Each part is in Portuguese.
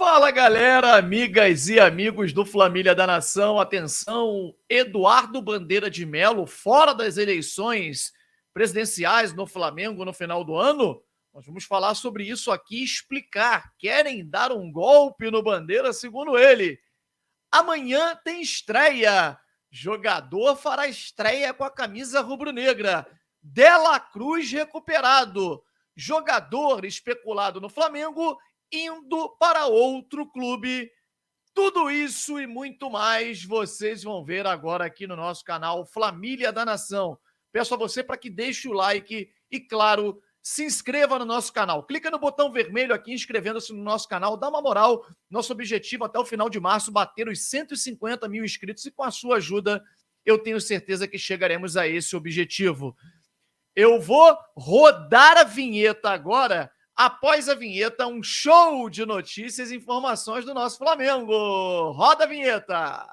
Fala galera, amigas e amigos do Família da Nação, atenção, Eduardo Bandeira de Melo, fora das eleições presidenciais no Flamengo no final do ano? Nós vamos falar sobre isso aqui e explicar. Querem dar um golpe no Bandeira, segundo ele. Amanhã tem estreia. Jogador fará estreia com a camisa rubro-negra. Dela Cruz recuperado. Jogador especulado no Flamengo indo para outro clube. Tudo isso e muito mais vocês vão ver agora aqui no nosso canal Família da Nação. Peço a você para que deixe o like e, claro, se inscreva no nosso canal. Clica no botão vermelho aqui, inscrevendo-se no nosso canal. Dá uma moral. Nosso objetivo até o final de março bater os 150 mil inscritos e com a sua ajuda eu tenho certeza que chegaremos a esse objetivo. Eu vou rodar a vinheta agora. Após a vinheta, um show de notícias e informações do nosso Flamengo. Roda a vinheta!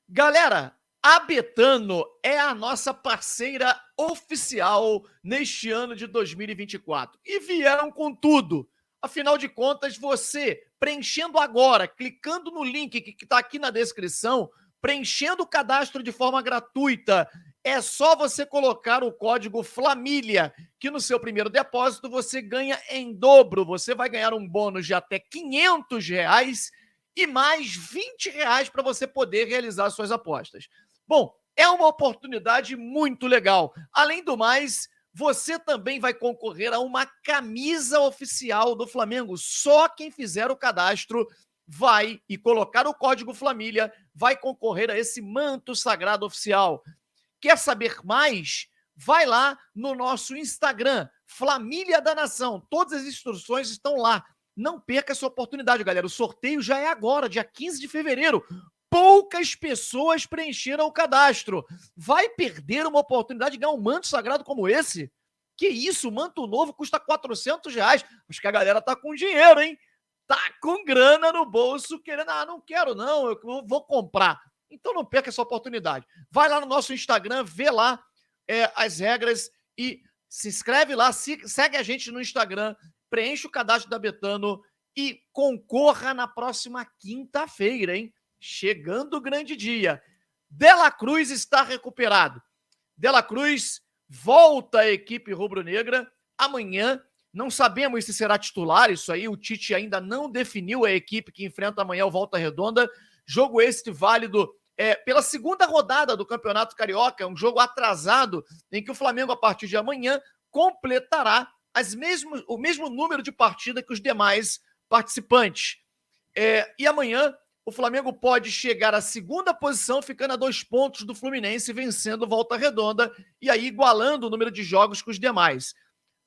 Galera, a Betano é a nossa parceira oficial neste ano de 2024 e vieram com tudo. Afinal de contas, você preenchendo agora, clicando no link que está aqui na descrição, preenchendo o cadastro de forma gratuita, é só você colocar o código FLAMILIA, que no seu primeiro depósito você ganha em dobro. Você vai ganhar um bônus de até R$500 e mais R$20 para você poder realizar suas apostas. Bom, é uma oportunidade muito legal. Além do mais, você também vai concorrer a uma camisa oficial do Flamengo. Só quem fizer o cadastro vai e colocar o código Família vai concorrer a esse manto sagrado oficial. Quer saber mais? Vai lá no nosso Instagram, Família da Nação. Todas as instruções estão lá. Não perca essa oportunidade, galera. O sorteio já é agora, dia 15 de fevereiro. Poucas pessoas preencheram o cadastro. Vai perder uma oportunidade de ganhar um manto sagrado como esse? Que isso, o manto novo custa R$400. Acho que a galera tá com dinheiro, hein? Tá com grana no bolso, querendo, não quero não, eu vou comprar. Então não perca essa oportunidade. Vai lá no nosso Instagram, vê lá as regras e se inscreve lá, segue a gente no Instagram, preenche o cadastro da Betano e concorra na próxima quinta-feira, hein? Chegando o grande dia. Dela Cruz está recuperado. Dela Cruz volta à equipe rubro-negra amanhã. Não sabemos se será titular, isso aí o Tite ainda não definiu a equipe que enfrenta amanhã o Volta Redonda. Jogo este válido pela segunda rodada do Campeonato Carioca, um jogo atrasado em que o Flamengo, a partir de amanhã, completará o mesmo número de partida que os demais participantes. E amanhã o Flamengo pode chegar à segunda posição, ficando a 2 pontos do Fluminense, vencendo Volta Redonda e aí igualando o número de jogos com os demais.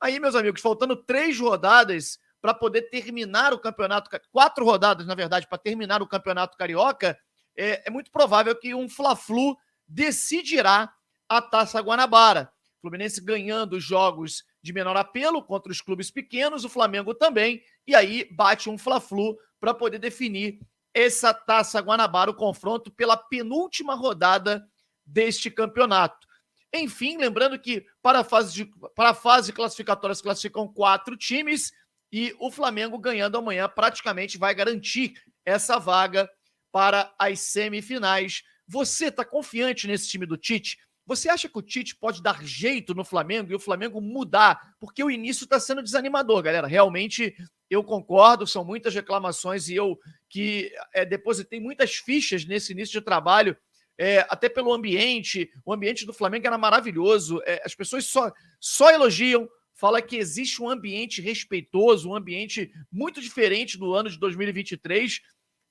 Aí, meus amigos, faltando 3 rodadas para poder terminar o campeonato, 4 rodadas, na verdade, para terminar o Campeonato Carioca, é muito provável que um Fla-Flu decidirá a Taça Guanabara. O Fluminense ganhando os jogos de menor apelo contra os clubes pequenos, o Flamengo também, e aí bate um Fla-Flu para poder definir essa Taça Guanabara, o confronto pela penúltima rodada deste campeonato. Enfim, lembrando que para a fase classificatória se classificam 4 times e o Flamengo ganhando amanhã praticamente vai garantir essa vaga para as semifinais. Você está confiante nesse time do Tite? Você acha que o Tite pode dar jeito no Flamengo e o Flamengo mudar? Porque o início está sendo desanimador, galera. Realmente, eu concordo, são muitas reclamações e eu que depositei muitas fichas nesse início de trabalho, até pelo ambiente. O ambiente do Flamengo era maravilhoso. As pessoas só elogiam, falam que existe um ambiente respeitoso, um ambiente muito diferente do ano de 2023.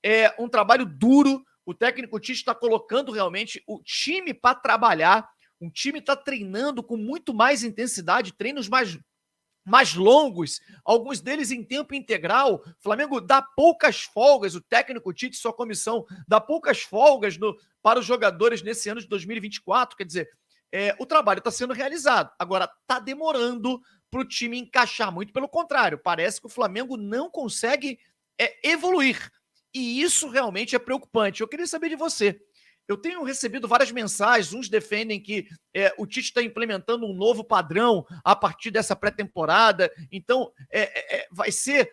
É um trabalho duro. O técnico Tite está colocando realmente o time para trabalhar. O time está treinando com muito mais intensidade, treinos mais longos, alguns deles em tempo integral. O Flamengo dá poucas folgas, o técnico Tite e sua comissão dá poucas folgas para os jogadores nesse ano de 2024. Quer dizer, o trabalho está sendo realizado. Agora, está demorando para o time encaixar, muito pelo contrário. Parece que o Flamengo não consegue evoluir. E isso realmente é preocupante. Eu queria saber de você. Eu tenho recebido várias mensagens, uns defendem que o Tite está implementando um novo padrão a partir dessa pré-temporada, então vai ser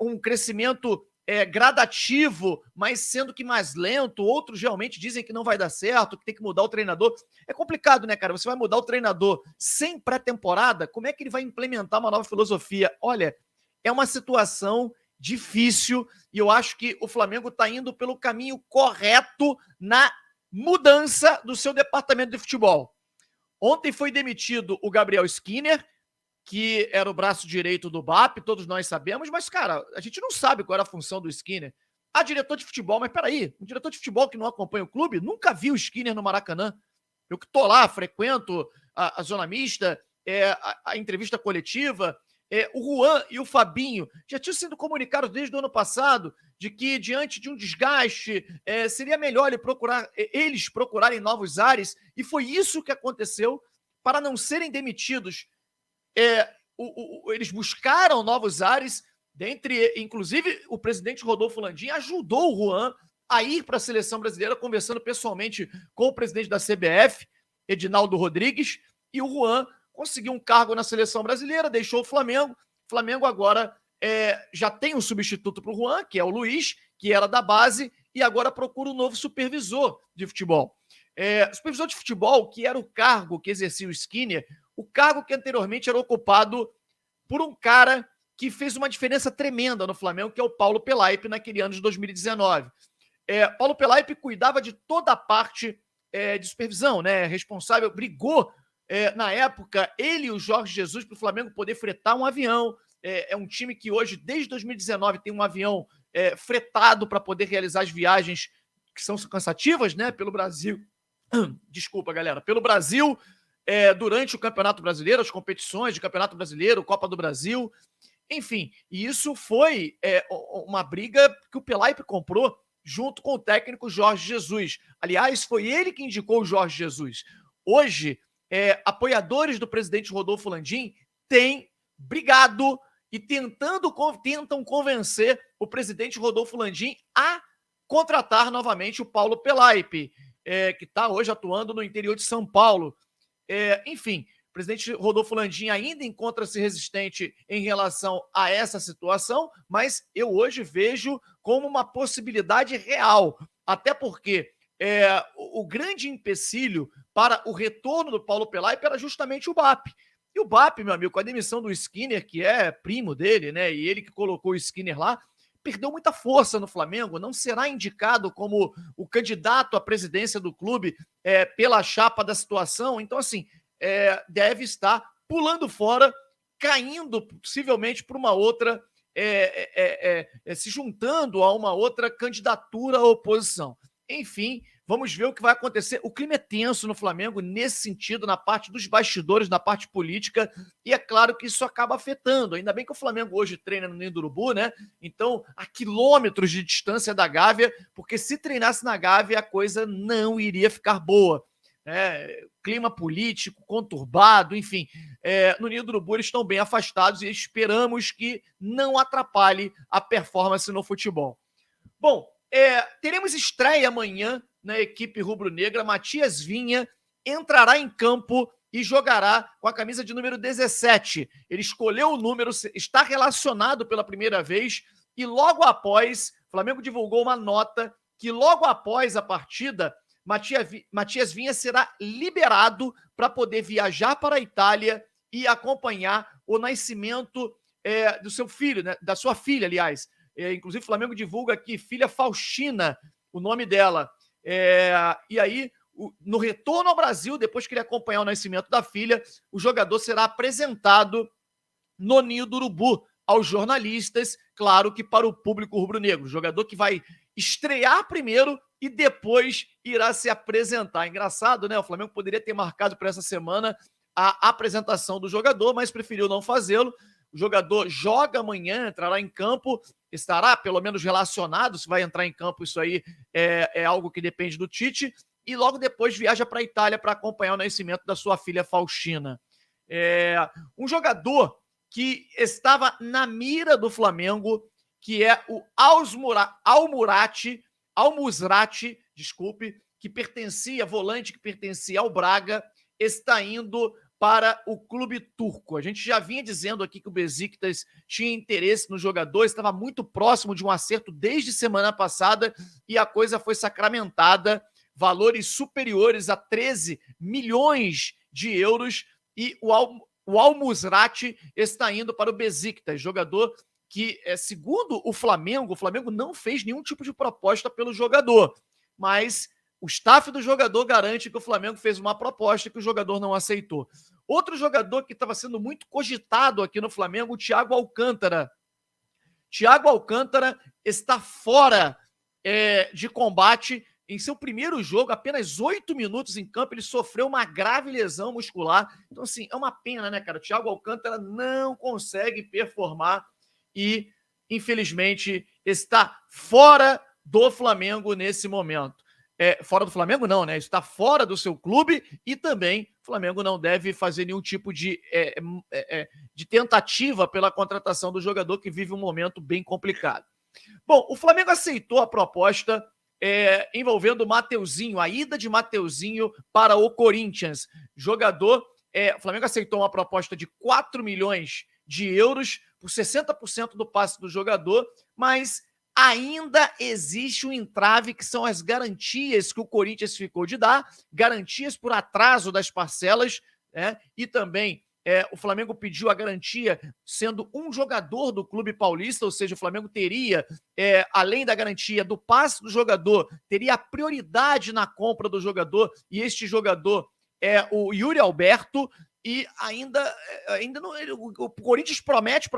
um crescimento gradativo, mas sendo que mais lento. Outros realmente dizem que não vai dar certo, que tem que mudar o treinador. É complicado, né, cara? Você vai mudar o treinador sem pré-temporada, como é que ele vai implementar uma nova filosofia? Olha, é uma situação difícil e eu acho que o Flamengo está indo pelo caminho correto na mudança do seu departamento de futebol. Ontem foi demitido o Gabriel Skinner, que era o braço direito do BAP, todos nós sabemos, mas, cara, a gente não sabe qual era a função do Skinner. Diretor de futebol, mas peraí, um diretor de futebol que não acompanha o clube nunca viu o Skinner no Maracanã. Eu que tô lá, frequento a zona mista, a entrevista coletiva, o Juan e o Fabinho já tinham sido comunicados desde o ano passado de que, diante de um desgaste, seria melhor eles procurarem novos ares, e foi isso que aconteceu. Para não serem demitidos, eles buscaram novos ares, inclusive o presidente Rodolfo Landim ajudou o Juan a ir para a seleção brasileira, conversando pessoalmente com o presidente da CBF, Edinaldo Rodrigues, e o Juan conseguiu um cargo na seleção brasileira, deixou o Flamengo. O Flamengo agora já tem um substituto para o Juan, que é o Luiz, que era da base, e agora procura um novo supervisor de futebol. Supervisor de futebol, que era o cargo que exercia o Skinner, o cargo que anteriormente era ocupado por um cara que fez uma diferença tremenda no Flamengo, que é o Paulo Pelaipe, naquele ano de 2019. Paulo Pelaipe cuidava de toda a parte de supervisão, né? Responsável, brigou na época, ele e o Jorge Jesus, para o Flamengo poder fretar um avião. É um time que hoje, desde 2019, tem um avião fretado para poder realizar as viagens que são cansativas, né? Pelo Brasil. Desculpa, galera. Pelo Brasil, durante o Campeonato Brasileiro, as competições de Campeonato Brasileiro, Copa do Brasil, enfim. E isso foi uma briga que o Pelaipe comprou junto com o técnico Jorge Jesus. Aliás, foi ele que indicou o Jorge Jesus. Hoje, apoiadores do presidente Rodolfo Landim têm brigado e tentam convencer o presidente Rodolfo Landim a contratar novamente o Paulo Pelaipe, que está hoje atuando no interior de São Paulo. Enfim, o presidente Rodolfo Landim ainda encontra-se resistente em relação a essa situação, mas eu hoje vejo como uma possibilidade real, até porque o grande empecilho para o retorno do Paulo Pelaipe era justamente o BAP. E o BAP, meu amigo, com a demissão do Skinner, que é primo dele, né, e ele que colocou o Skinner lá, perdeu muita força no Flamengo, não será indicado como o candidato à presidência do clube pela chapa da situação. Então, assim, deve estar pulando fora, caindo possivelmente para uma outra, se juntando a uma outra candidatura à oposição. Enfim, vamos ver o que vai acontecer. O clima é tenso no Flamengo nesse sentido, na parte dos bastidores, na parte política, e é claro que isso acaba afetando. Ainda bem que o Flamengo hoje treina no Ninho do Urubu, né? Então, a quilômetros de distância da Gávea, porque se treinasse na Gávea, a coisa não iria ficar boa. Clima político conturbado, enfim. No Ninho do Urubu eles estão bem afastados e esperamos que não atrapalhe a performance no futebol. Bom, teremos estreia amanhã na equipe rubro-negra. Matias Vinha entrará em campo e jogará com a camisa de número 17. Ele escolheu o número, está relacionado pela primeira vez, e logo após, o Flamengo divulgou uma nota que logo após a partida, Matias Vinha será liberado para poder viajar para a Itália e acompanhar o nascimento do seu filho, né, da sua filha, aliás. Inclusive, o Flamengo divulga aqui filha Faustina, o nome dela. E aí, no retorno ao Brasil, depois que ele acompanhar o nascimento da filha, o jogador será apresentado no Ninho do Urubu aos jornalistas, claro que para o público rubro-negro. O jogador que vai estrear primeiro e depois irá se apresentar. Engraçado, né? O Flamengo poderia ter marcado para essa semana a apresentação do jogador, mas preferiu não fazê-lo. O jogador joga amanhã, entrará em campo, estará pelo menos relacionado. Se vai entrar em campo, isso aí é algo que depende do Tite. E logo depois viaja para a Itália para acompanhar o nascimento da sua filha Faustina. Um jogador que estava na mira do Flamengo, que é o Al-Musrati, desculpe, que pertencia, volante que pertencia ao Braga, está indo para o clube turco. A gente já vinha dizendo aqui que o Besiktas tinha interesse no jogador, estava muito próximo de um acerto desde semana passada e a coisa foi sacramentada, valores superiores a 13 milhões de euros e o Al-Musrati está indo para o Besiktas, jogador que, segundo o Flamengo não fez nenhum tipo de proposta pelo jogador, mas o staff do jogador garante que o Flamengo fez uma proposta que o jogador não aceitou. Outro jogador que estava sendo muito cogitado aqui no Flamengo, o Thiago Alcântara. Thiago Alcântara está fora de combate. Em seu primeiro jogo, apenas 8 minutos em campo, ele sofreu uma grave lesão muscular. Então, assim, é uma pena, né, cara? O Thiago Alcântara não consegue performar e, infelizmente, está fora do Flamengo nesse momento. Fora do Flamengo não, né? Está fora do seu clube e também o Flamengo não deve fazer nenhum tipo de tentativa pela contratação do jogador que vive um momento bem complicado. Bom, o Flamengo aceitou a proposta envolvendo o Mateuzinho, a ida de Mateuzinho para o Corinthians. Jogador, o Flamengo aceitou uma proposta de 4 milhões de euros por 60% do passe do jogador, mas ainda existe um entrave que são as garantias que o Corinthians ficou de dar, garantias por atraso das parcelas, né? E também o Flamengo pediu a garantia sendo um jogador do clube paulista, ou seja, o Flamengo teria, além da garantia do passe do jogador, teria a prioridade na compra do jogador, e este jogador é o Yuri Alberto, e ainda não, o Corinthians promete,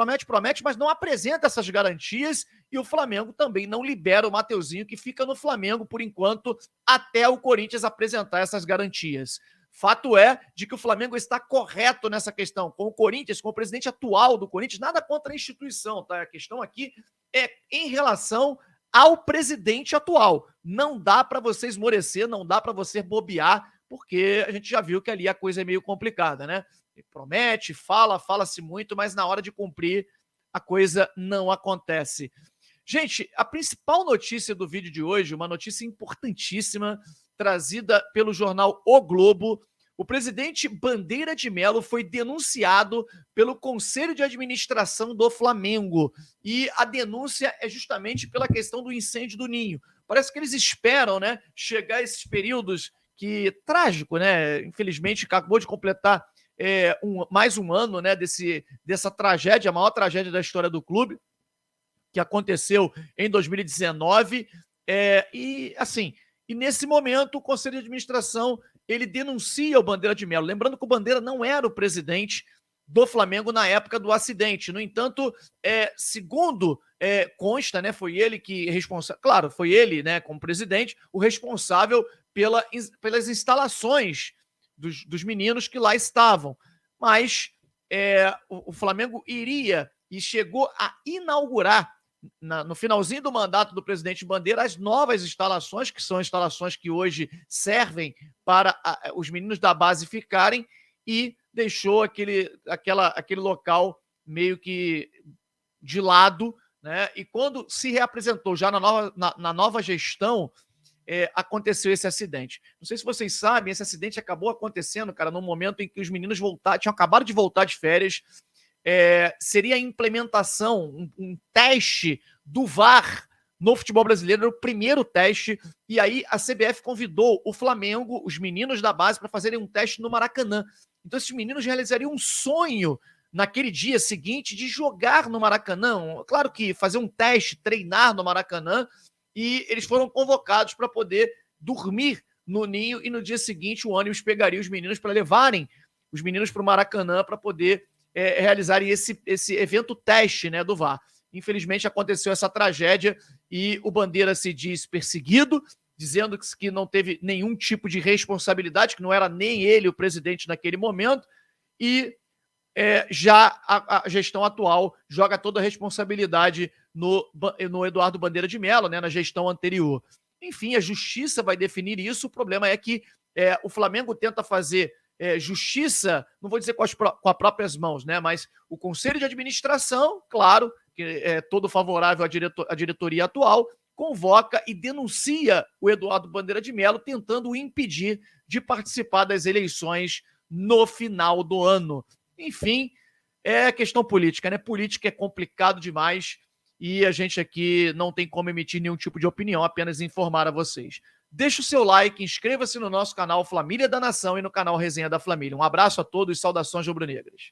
mas não apresenta essas garantias, e o Flamengo também não libera o Mateuzinho, que fica no Flamengo por enquanto, até o Corinthians apresentar essas garantias. Fato é de que o Flamengo está correto nessa questão, com o Corinthians, com o presidente atual do Corinthians, nada contra a instituição, tá? A questão aqui é em relação ao presidente atual. Não dá para você esmorecer, não dá para você bobear, porque a gente já viu que ali a coisa é meio complicada, né? Ele promete, fala-se muito, mas na hora de cumprir a coisa não acontece. Gente, a principal notícia do vídeo de hoje, uma notícia importantíssima, trazida pelo jornal O Globo. O presidente Bandeira de Melo foi denunciado pelo Conselho de Administração do Flamengo. E a denúncia é justamente pela questão do incêndio do Ninho. Parece que eles esperam, né, chegar esses períodos que trágico, né? Infelizmente, acabou de completar mais um ano, né, dessa tragédia, a maior tragédia da história do clube, que aconteceu em 2019. E, assim, e nesse momento o Conselho de Administração ele denuncia o Bandeira de Melo. Lembrando que o Bandeira não era o presidente do Flamengo na época do acidente. No entanto, segundo consta, né, foi ele que responsável, claro, foi ele, né, como presidente, o responsável pelas instalações dos meninos que lá estavam. Mas o Flamengo iria e chegou a inaugurar no finalzinho do mandato do presidente Bandeira, as novas instalações, que são instalações que hoje servem para os meninos da base ficarem, e deixou aquele local meio que de lado, né? E quando se reapresentou já na nova gestão, aconteceu esse acidente. Não sei se vocês sabem, esse acidente acabou acontecendo, cara, no momento em que os meninos tinham acabado de voltar de férias. Seria a implementação, um teste do VAR no futebol brasileiro, era o primeiro teste, e aí a CBF convidou o Flamengo, os meninos da base, para fazerem um teste no Maracanã. Então esses meninos realizariam um sonho naquele dia seguinte de jogar no Maracanã. Claro que fazer um teste, treinar no Maracanã, e eles foram convocados para poder dormir no Ninho, e no dia seguinte o ônibus pegaria os meninos para levarem os meninos para o Maracanã para poder realizarem esse evento teste, né, do VAR. Infelizmente aconteceu essa tragédia e o Bandeira se diz perseguido, dizendo que não teve nenhum tipo de responsabilidade, que não era nem ele o presidente naquele momento, e já a gestão atual joga toda a responsabilidade no Eduardo Bandeira de Melo, né, na gestão anterior. Enfim, a justiça vai definir isso. O problema é que o Flamengo tenta fazer justiça, não vou dizer com as próprias mãos, né? Mas o Conselho de Administração, claro, que é todo favorável à diretoria atual, convoca e denuncia o Eduardo Bandeira de Mello, tentando o impedir de participar das eleições no final do ano. Enfim, é questão política, né? Política é complicado demais e a gente aqui não tem como emitir nenhum tipo de opinião, apenas informar a vocês. Deixe o seu like, inscreva-se no nosso canal Família da Nação e no canal Resenha da Família. Um abraço a todos e saudações rubro-negras.